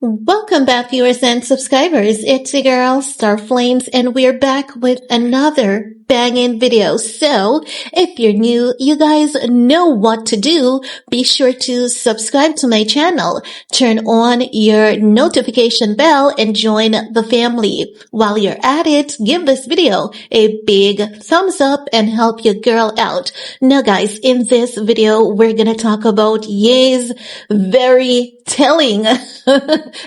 Welcome back, viewers and subscribers. It's your girl, Star Flames, and we're back with another banging video. So, if you're new, you guys know what to do. Be sure to subscribe to my channel, turn on your notification bell, and join the family. While you're at it, give this video a big thumbs up and help your girl out. Now, guys, in this video, we're gonna talk about Ye's very telling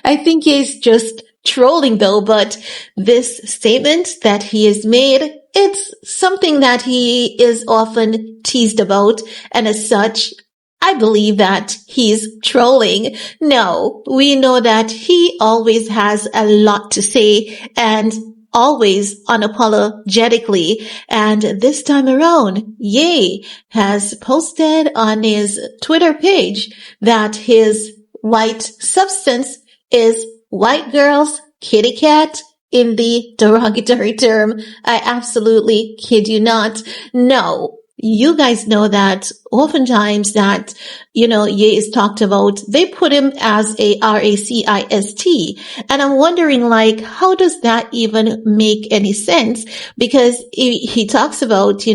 I think he's just trolling though, but this statement that he has made, it's something that he is often teased about, and as such, I believe that he's trolling. No, we know that he always has a lot to say and always unapologetically. And this time around, Ye has posted on his Twitter page that his white substance is white girl's kitty cat in the derogatory term. I absolutely kid you not. No, you guys know that oftentimes that, Ye is talked about, they put him as a racist. And I'm wondering, like, how does that even make any sense? Because he talks about,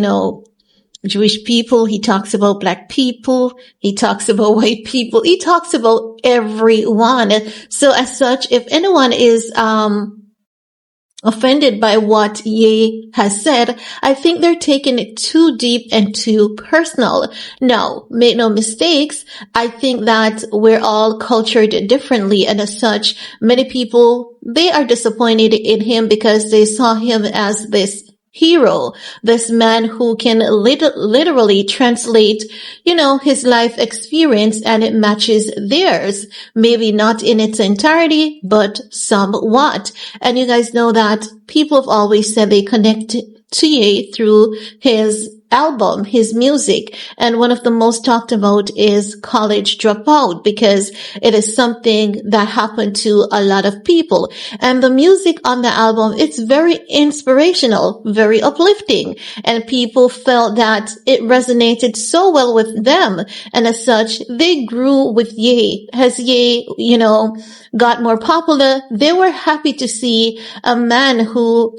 Jewish people, he talks about black people, he talks about white people, he talks about everyone. So as such, if anyone is offended by what Ye has said, I think they're taking it too deep and too personal. No, make no mistakes. I think that we're all cultured differently, and as such, many people, they are disappointed in him because they saw him as this hero, this man who can literally translate, his life experience, and it matches theirs. Maybe not in its entirety, but somewhat. And you guys know that people have always said they connect to Ye through his album, his music. And one of the most talked about is College Dropout, because it is something that happened to a lot of people. And the music on the album, it's very inspirational, very uplifting. And people felt that it resonated so well with them. And as such, they grew with Ye. As Ye, got more popular, they were happy to see a man who,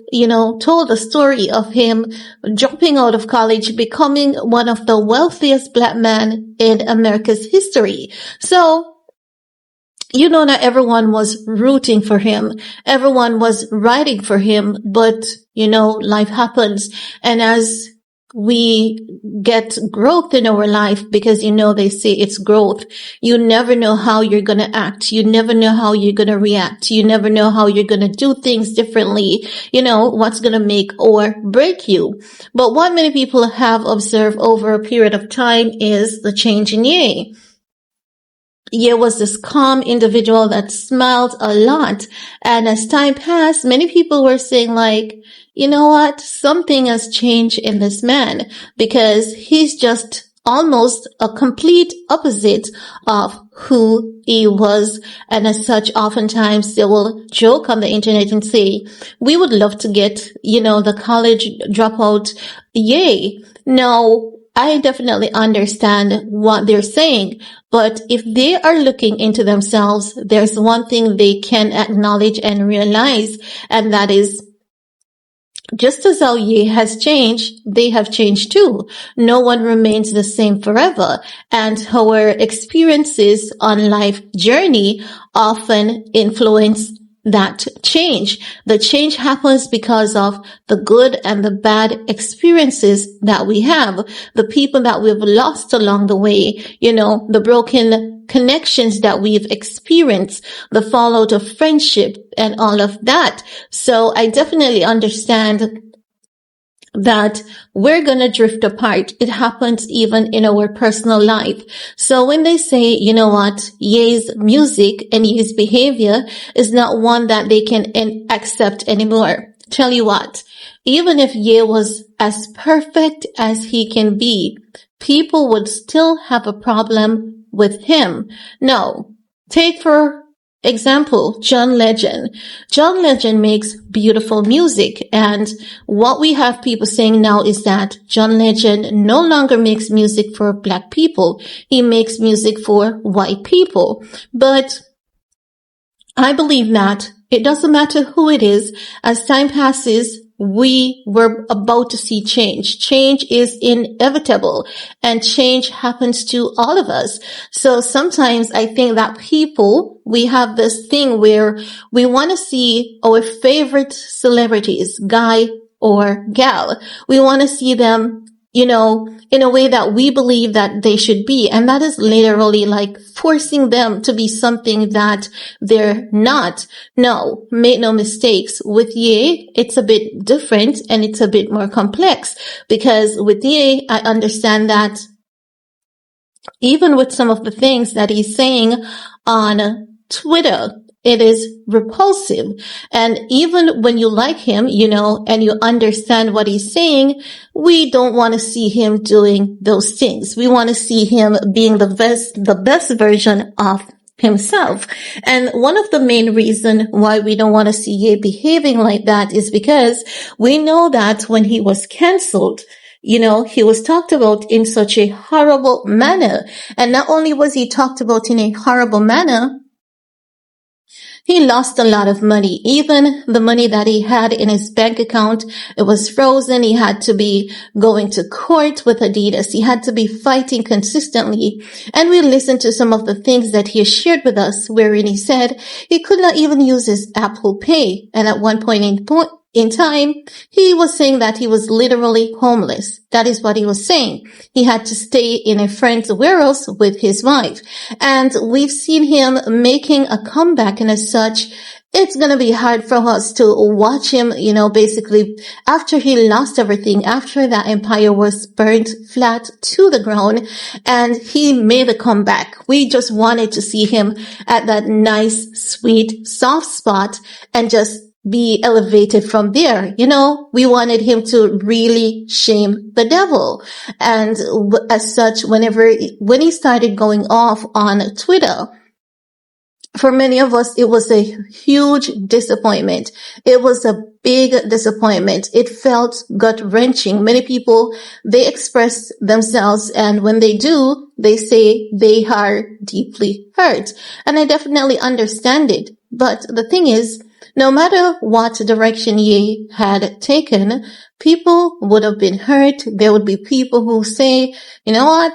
told the story of him dropping out of college, becoming one of the wealthiest black men in America's history. So, not everyone was rooting for him. Everyone was writing for him, but, life happens. And as we get growth in our life, because they say it's growth. You never know how you're going to act. You never know how you're going to react. You never know how you're going to do things differently. What's going to make or break you. But what many people have observed over a period of time is the change in Ye. Ye was this calm individual that smiled a lot. And as time passed, many people were saying, like, you know what? Something has changed in this man, because he's just almost a complete opposite of who he was. And as such, oftentimes they will joke on the internet and say, we would love to get, the college dropout Ye. Now, I definitely understand what they're saying, but if they are looking into themselves, there's one thing they can acknowledge and realize, and that is, just as how Ye has changed, they have changed too. No one remains the same forever, and our experiences on life journey often influence that change. The change happens because of the good and the bad experiences that we have, the people that we've lost along the way, the broken connections that we've experienced, the fallout of friendship and all of that. So I definitely understand that we're gonna drift apart. It happens even in our personal life. So when they say, Ye's music and Ye's behavior is not one that they can accept anymore. Tell you what, even if Ye was as perfect as he can be, people would still have a problem with him. No, take for example, John Legend. John Legend makes beautiful music, and what we have people saying now is that John Legend no longer makes music for black people. He makes music for white people. But I believe that it doesn't matter who it is. As time passes, we were about to see change. Change is inevitable and change happens to all of us. So sometimes I think that we have this thing where we want to see our favorite celebrities, guy or gal. We want to see them, in a way that we believe that they should be. And that is literally like forcing them to be something that they're not. No, make no mistakes. With Ye, it's a bit different and it's a bit more complex because with Ye, I understand that even with some of the things that he's saying on Twitter, it is repulsive. And even when you like him, and you understand what he's saying, we don't want to see him doing those things. We want to see him being the best version of himself. And one of the main reasons why we don't want to see Ye behaving like that is because we know that when he was canceled, he was talked about in such a horrible manner. And not only was he talked about in a horrible manner, he lost a lot of money. Even the money that he had in his bank account, it was frozen. He had to be going to court with Adidas. He had to be fighting consistently. And we listened to some of the things that he shared with us, wherein he said he could not even use his Apple Pay. And at one point in time, he was saying that he was literally homeless. That is what he was saying. He had to stay in a friend's warehouse with his wife. And we've seen him making a comeback, and as such, it's going to be hard for us to watch him, basically after he lost everything, after that empire was burnt flat to the ground and he made a comeback. We just wanted to see him at that nice, sweet, soft spot and just be elevated from there. We wanted him to really shame the devil. And as such, when he started going off on Twitter, for many of us, it was a huge disappointment. It was a big disappointment. It felt gut-wrenching. Many people, they express themselves, and when they do, they say they are deeply hurt. And I definitely understand it. But the thing is, no matter what direction Ye had taken, people would have been hurt. There would be people who say, you know what?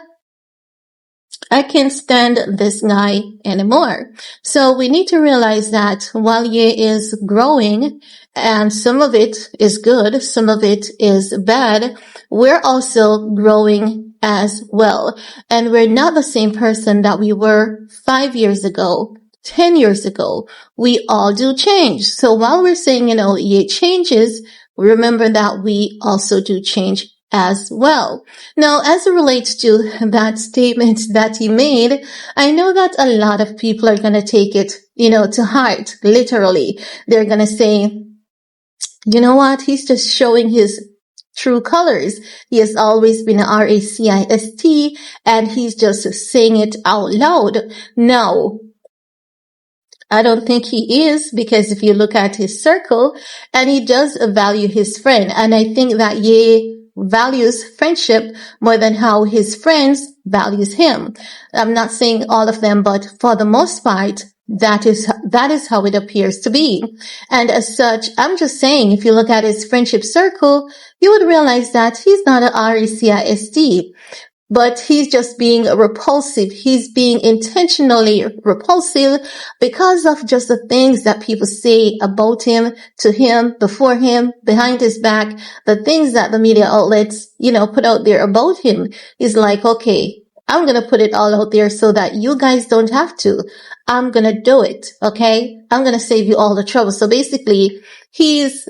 I can't stand this guy anymore. So we need to realize that while Ye is growing, and some of it is good, some of it is bad, we're also growing as well. And we're not the same person that we were 5 years ago. 10 years ago, we all do change. So while we're saying, Ye changes, remember that we also do change as well. Now, as it relates to that statement that he made, I know that a lot of people are going to take it, to heart, literally. They're going to say, you know what? He's just showing his true colors. He has always been a racist, and he's just saying it out loud. No. I don't think he is, because if you look at his circle, and he does value his friend, and I think that Ye values friendship more than how his friends values him. I'm not saying all of them, but for the most part, that is how it appears to be. And as such, I'm just saying, if you look at his friendship circle, you would realize that he's not a racist. But he's just being repulsive. He's being intentionally repulsive because of just the things that people say about him, to him, before him, behind his back, the things that the media outlets, put out there about him. He's like, okay, I'm going to put it all out there so that you guys don't have to. I'm going to do it. Okay. I'm going to save you all the trouble. So basically, he's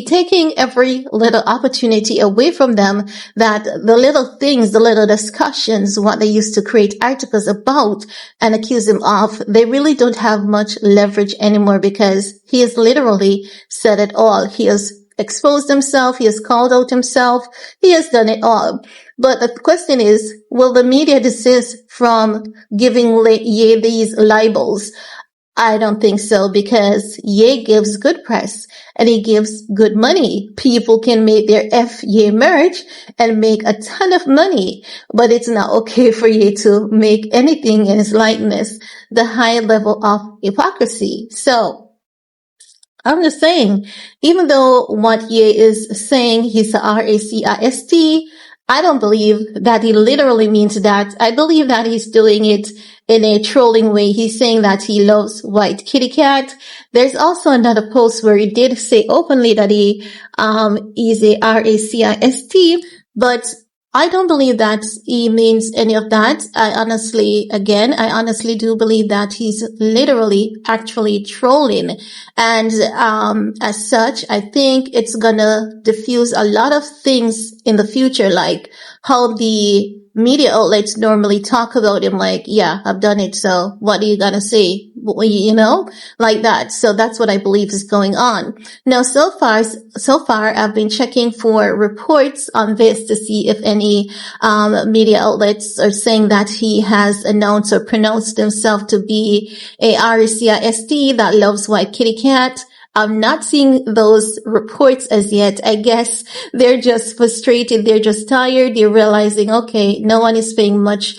taking every little opportunity away from them, that the little things, the little discussions, what they used to create articles about and accuse him of, they really don't have much leverage anymore, because he has literally said it all. He has exposed himself. He has called out himself. He has done it all. But the question is, will the media desist from giving Ye these libels? I don't think so, because Ye gives good press and he gives good money. People can make their Ye merch and make a ton of money, but it's not okay for Ye to make anything in his likeness. The high level of hypocrisy. So I'm just saying, even though what Ye is saying, he's a racist, I don't believe that he literally means that. I believe that he's doing it in a trolling way. He's saying that he loves white kitty cat. There's also another post where he did say openly that he is a racist, but I don't believe that he means any of that. I honestly do believe that he's literally actually trolling. And as such, I think it's gonna diffuse a lot of things in the future, like how the media outlets normally talk about him, like, yeah, I've done it, so what are you gonna say? You know, like that. So that's what I believe is going on. Now, so far, I've been checking for reports on this to see if any media outlets are saying that he has announced or pronounced himself to be a racist that loves white kitty cat. I'm not seeing those reports as yet. I guess they're just frustrated. They're just tired. They're realizing, okay, no one is paying much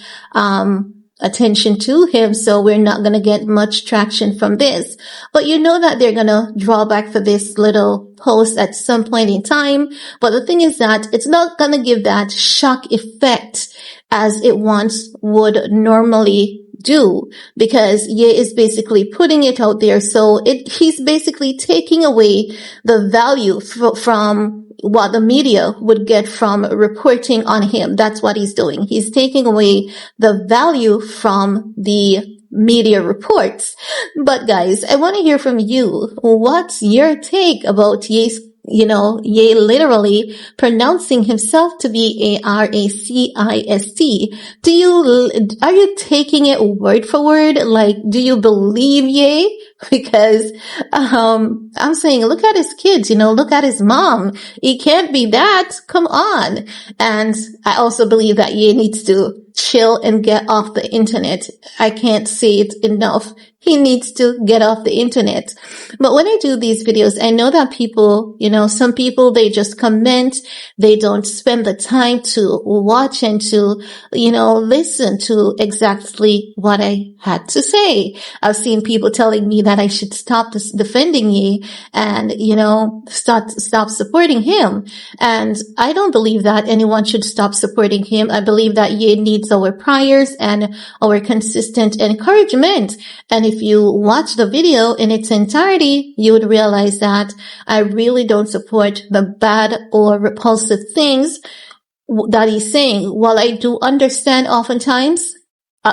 attention to him, so we're not going to get much traction from this. But you know that they're going to draw back for this little post at some point in time. But the thing is that it's not going to give that shock effect as it once would normally do, because Ye is basically putting it out there. So he's basically taking away the value from what the media would get from reporting on him. That's what he's doing. He's taking away the value from the media reports. But guys, I want to hear from you. What's your take about Ye's, Ye literally pronouncing himself to be a racist? Are you taking it word for word? Like, do you believe Ye? Because, I'm saying, look at his kids, look at his mom. He can't be that. Come on. And I also believe that Ye needs to chill and get off the internet. I can't say it enough. He needs to get off the internet. But when I do these videos, I know that people, some people, they just comment. They don't spend the time to watch and to, listen to exactly what I had to say. I've seen people telling me that I should stop defending Ye and, stop supporting him. And I don't believe that anyone should stop supporting him. I believe that Ye needs our prayers and our consistent encouragement. And if you watch the video in its entirety, you would realize that I really don't support the bad or repulsive things that he's saying. While I do understand oftentimes,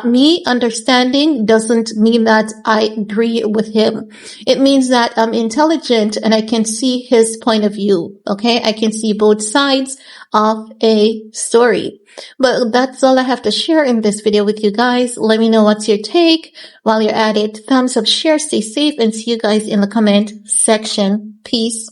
me understanding doesn't mean that I agree with him. It means that I'm intelligent and I can see his point of view. Okay. I can see both sides of a story. But that's all I have to share in this video with you guys. Let me know what's your take. While you're at it, thumbs up, share, stay safe, and see you guys in the comment section. Peace.